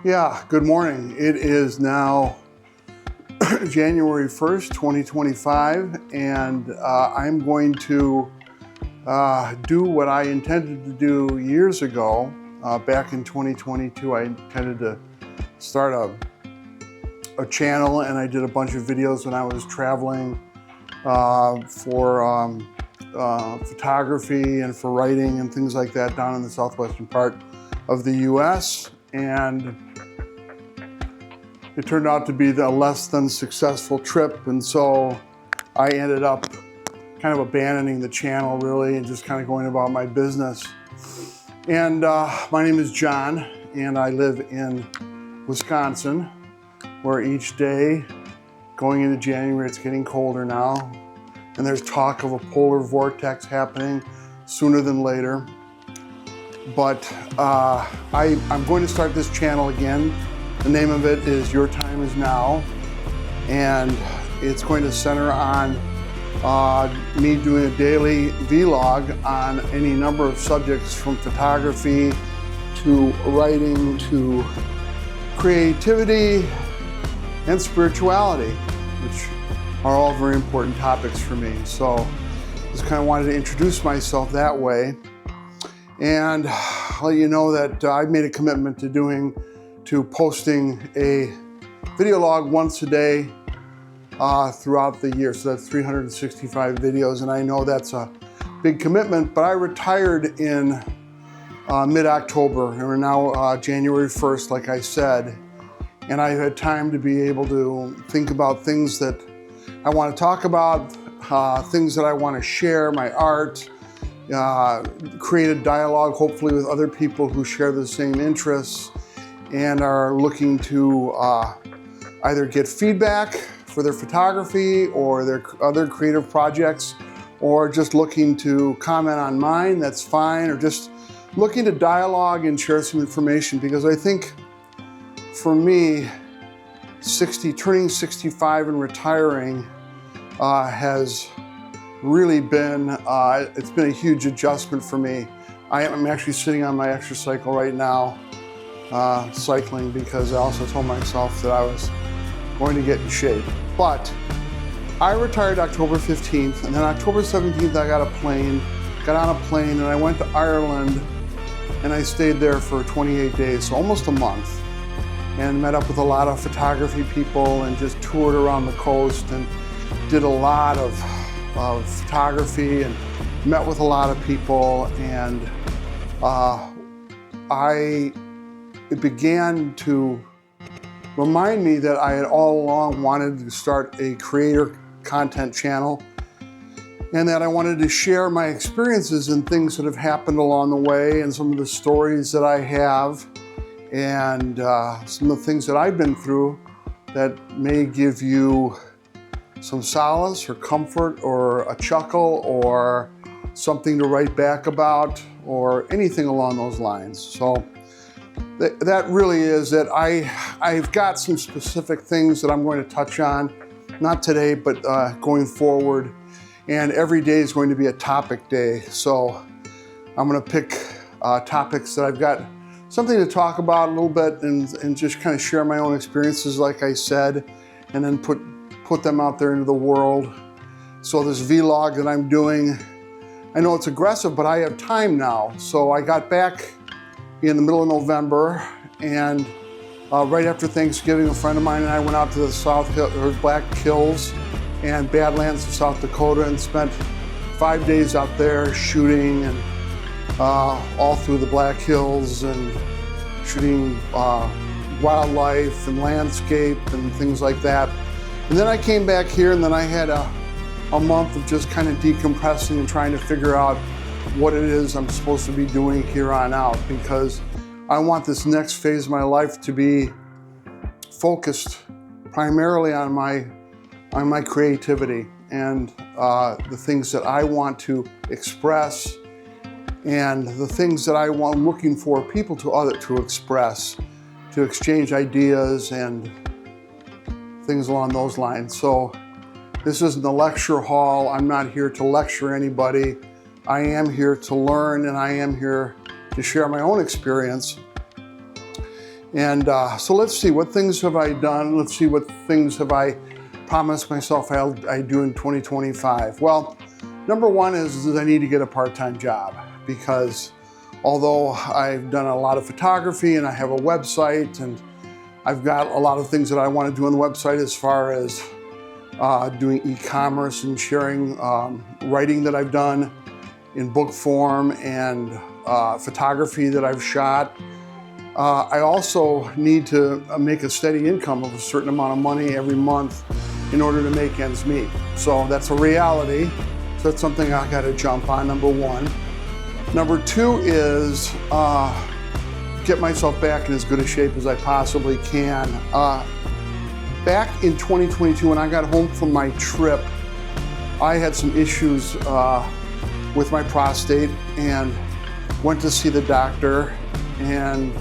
Yeah, good morning. It is now January 1st, 2025, and I'm going to do what I intended to do years ago. Back in 2022, I intended to start a channel, and I did a bunch of videos when I was traveling for photography and for writing and things like that down in the southwestern part of the US. And it turned out to be a less than successful trip, and so I ended up kind of abandoning the channel really and just kind of going about my business. And my name is John, and I live in Wisconsin, where each day going into January, it's getting colder now, and there's talk of a polar vortex happening sooner than later. But I'm going to start this channel again. The name of it is Your Time Is Now, and it's going to center on me doing a daily vlog on any number of subjects, from photography to writing to creativity and spirituality, which are all very important topics for me. So just kind of wanted to introduce myself that way and let you know that I've made a commitment to posting a video log once a day throughout the year. So that's 365 videos, and I know that's a big commitment, but I retired in mid-October, and we're now January 1st, like I said, and I've had time to be able to think about things that I want to talk about, things that I want to share, my art, create a dialogue hopefully with other people who share the same interests and are looking to either get feedback for their photography or their other creative projects, or just looking to comment on mine, that's fine, or just looking to dialogue and share some information. Because I think for me, turning 65 and retiring has really been, it's been a huge adjustment for me. I'm actually sitting on my exercycle right now, cycling, because I also told myself that I was going to get in shape. But I retired October 15th, and then October 17th I got on a plane, and I went to Ireland, and I stayed there for 28 days, so almost a month, and met up with a lot of photography people and just toured around the coast and did a lot of photography and met with a lot of people. And it began to remind me that I had all along wanted to start a creator content channel, and that I wanted to share my experiences and things that have happened along the way, and some of the stories that I have, and some of the things that I've been through that may give you some solace or comfort or a chuckle or something to write back about or anything along those lines. So that really is that I've got some specific things that I'm going to touch on, not today, but going forward. And every day is going to be a topic day. So I'm going to pick topics that I've got something to talk about a little bit, and just kind of share my own experiences, like I said, and then put them out there into the world. So this vlog that I'm doing, I know it's aggressive, but I have time now. So I got back in the middle of November, and right after Thanksgiving, a friend of mine and I went out to the Black Hills and Badlands of South Dakota and spent 5 days out there shooting, and all through the Black Hills, and shooting wildlife and landscape and things like that. And then I came back here, and then I had a month of just kind of decompressing and trying to figure out what it is I'm supposed to be doing here on out, because I want this next phase of my life to be focused primarily on my creativity and the things that I want to express, and the things that I'm looking for people to express, to exchange ideas and things along those lines. So this isn't a lecture hall. I'm not here to lecture anybody. I am here to learn, and I am here to share my own experience. And so let's see, what things have I done? Let's see, what things have I promised myself I do in 2025? Well, number one is I need to get a part-time job, because although I've done a lot of photography and I have a website and I've got a lot of things that I want to do on the website as far as doing e-commerce and sharing writing that I've done in book form and photography that I've shot. I also need to make a steady income of a certain amount of money every month in order to make ends meet. So that's a reality. So that's something I got to jump on, number one. Number two is get myself back in as good a shape as I possibly can. Back in 2022, when I got home from my trip, I had some issues with my prostate and went to see the doctor and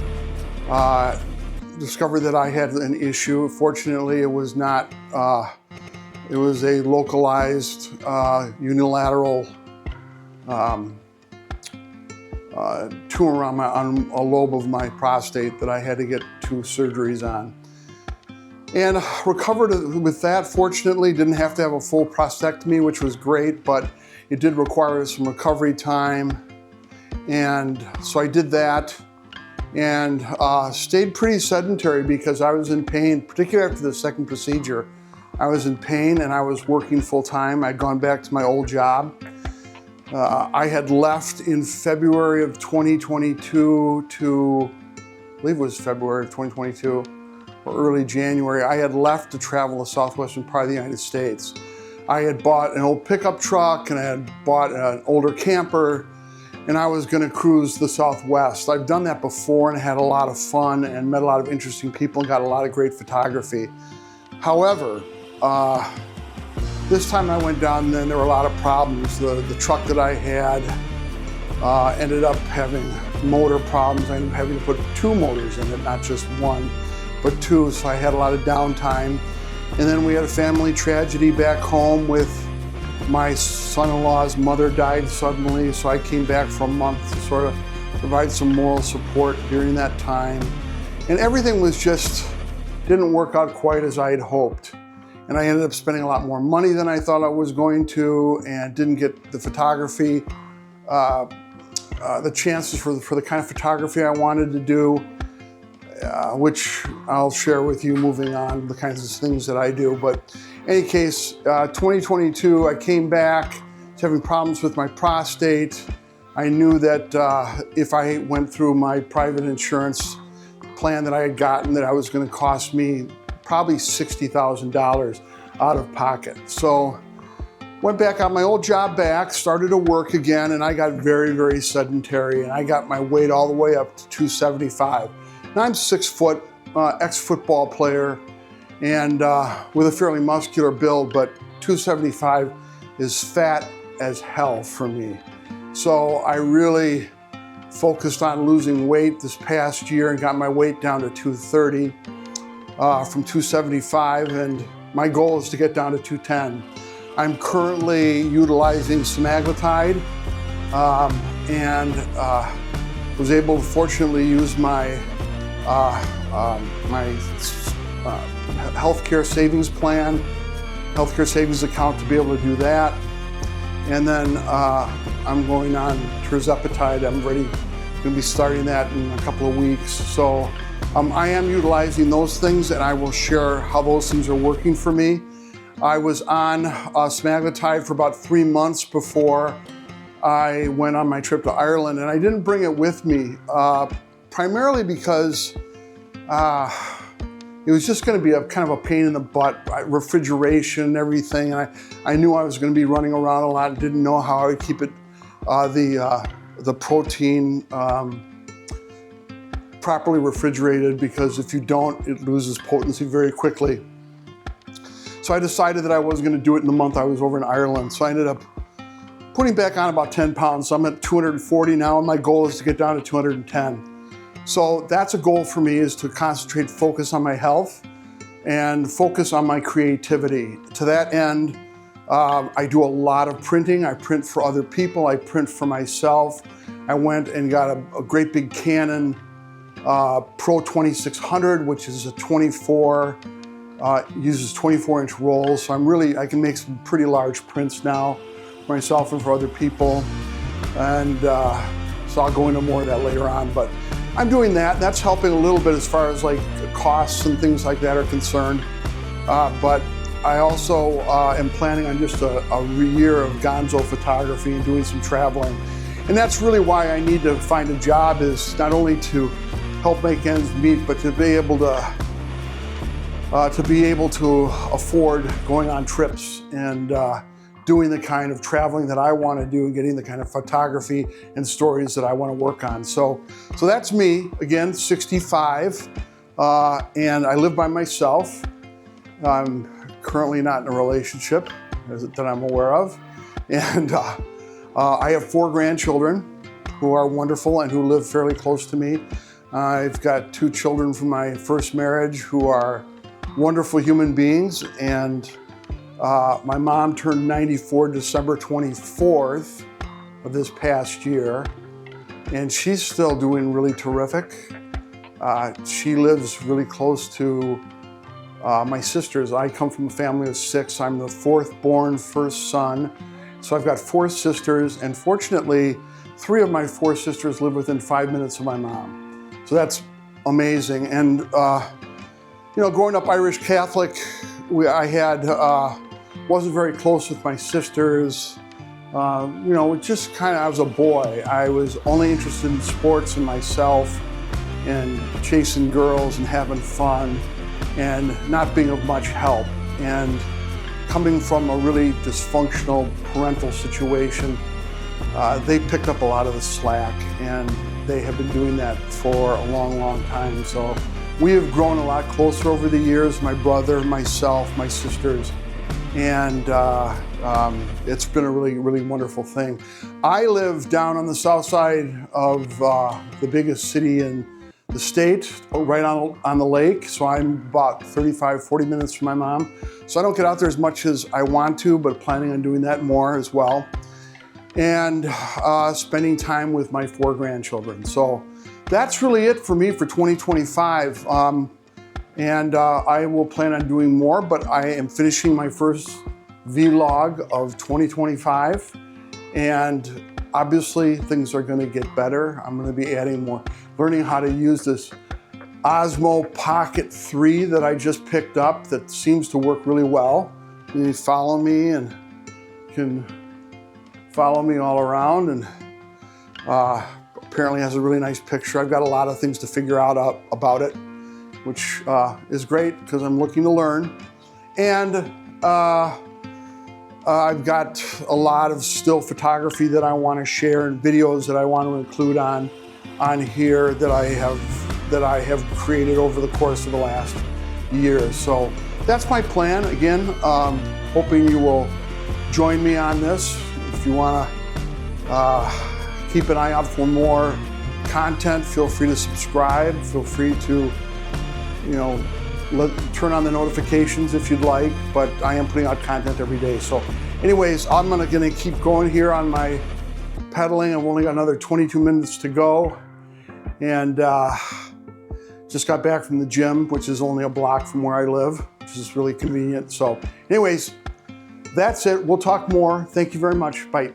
discovered that I had an issue. Fortunately, it was not, it was a localized unilateral tumor on a lobe of my prostate that I had to get 2 surgeries on. And recovered with that, fortunately. Didn't have to have a full prostatectomy, which was great, but it did require some recovery time. And so I did that and stayed pretty sedentary because I was in pain, particularly after the second procedure. I was in pain and I was working full time. I'd gone back to my old job. I had left in February of 2022 to, I believe it was February of 2022 or early January. I had left to travel the southwestern part of the United States. I had bought an old pickup truck and I had bought an older camper, and I was going to cruise the Southwest. I've done that before and had a lot of fun and met a lot of interesting people and got a lot of great photography. However, this time I went down and there were a lot of problems. The truck that I had ended up having motor problems. I ended up having to put 2 motors in it, not just 1, but 2, so I had a lot of downtime. And then we had a family tragedy back home with my son-in-law's mother died suddenly, so I came back for a month to sort of provide some moral support during that time. And everything was just, didn't work out quite as I had hoped. And I ended up spending a lot more money than I thought I was going to, and didn't get the photography, the chances for the kind of photography I wanted to do, which I'll share with you moving on, the kinds of things that I do. But in any case, 2022, I came back to having problems with my prostate. I knew that if I went through my private insurance plan that I had gotten, that I was going to cost me probably $60,000 out of pocket. So went back on my old job back, started to work again, and I got very, very sedentary, and I got my weight all the way up to 275. Now I'm 6 foot, ex-football player, and with a fairly muscular build, but 275 is fat as hell for me. So I really focused on losing weight this past year and got my weight down to 230 from 275, and my goal is to get down to 210. I'm currently utilizing semaglutide and was able to fortunately use my healthcare savings plan, healthcare savings account to be able to do that. And then I'm going on tirzepatide. I'm going to be starting that in a couple of weeks. So I am utilizing those things, and I will share how those things are working for me. I was on semaglutide for about 3 months before I went on my trip to Ireland, and I didn't bring it with me, primarily because it was just going to be a kind of a pain in the butt, refrigeration and everything. And I knew I was going to be running around a lot and didn't know how I would keep it, the protein properly refrigerated, because if you don't, it loses potency very quickly. So I decided that I wasn't going to do it in the month I was over in Ireland. So I ended up putting back on about 10 pounds. So I'm at 240 now, and my goal is to get down to 210. So that's a goal for me, is to concentrate, focus on my health and focus on my creativity. To that end, I do a lot of printing. I print for other people. I print for myself. I went and got a great big Canon Pro 2600, which is a 24, uses 24-inch rolls. So I can make some pretty large prints now for myself and for other people. And so I'll go into more of that later on, but I'm doing that. That's helping a little bit as far as like costs and things like that are concerned. But I also am planning on just a year of gonzo photography and doing some traveling. And that's really why I need to find a job, is not only to help make ends meet, but to be able to afford going on trips and doing the kind of traveling that I want to do and getting the kind of photography and stories that I want to work on. So that's me, again, 65, and I live by myself. I'm currently not in a relationship that I'm aware of. And I have 4 grandchildren who are wonderful and who live fairly close to me. I've got 2 children from my first marriage who are wonderful human beings, and my mom turned 94 December 24th of this past year, and she's still doing really terrific. She lives really close to my sisters. I come from a family of 6. I'm the 4th born, first son. So I've got 4 sisters, and fortunately, 3 of my 4 sisters live within 5 minutes of my mom. So that's amazing. And you know, growing up Irish Catholic, wasn't very close with my sisters. You know, just kind of, I was a boy. I was only interested in sports and myself and chasing girls and having fun and not being of much help. And coming from a really dysfunctional parental situation, they picked up a lot of the slack, and they have been doing that for a long, long time. So we have grown a lot closer over the years, my brother, myself, my sisters, and it's been a really, really wonderful thing. I live down on the south side of the biggest city in the state, right on the lake, so I'm about 35, 40 minutes from my mom. So I don't get out there as much as I want to, but planning on doing that more as well. And spending time with my 4 grandchildren. So that's really it for me for 2025. And I will plan on doing more, but I am finishing my first vlog of 2025. And obviously things are gonna get better. I'm gonna be adding more, learning how to use this Osmo Pocket 3 that I just picked up that seems to work really well. You follow me and can follow me all around, and apparently has a really nice picture. I've got a lot of things to figure out about it, which is great because I'm looking to learn. And I've got a lot of still photography that I want to share and videos that I want to include on here that I have created over the course of the last year. So that's my plan. Again, hoping you will join me on this. If you want to keep an eye out for more content, feel free to subscribe. Feel free to, you know, turn on the notifications if you'd like, but I am putting out content every day. So anyways, I'm gonna keep going here on my pedaling. I've only got another 22 minutes to go. And just got back from the gym, which is only a block from where I live, which is really convenient. So anyways, that's it. We'll talk more. Thank you very much. Bye.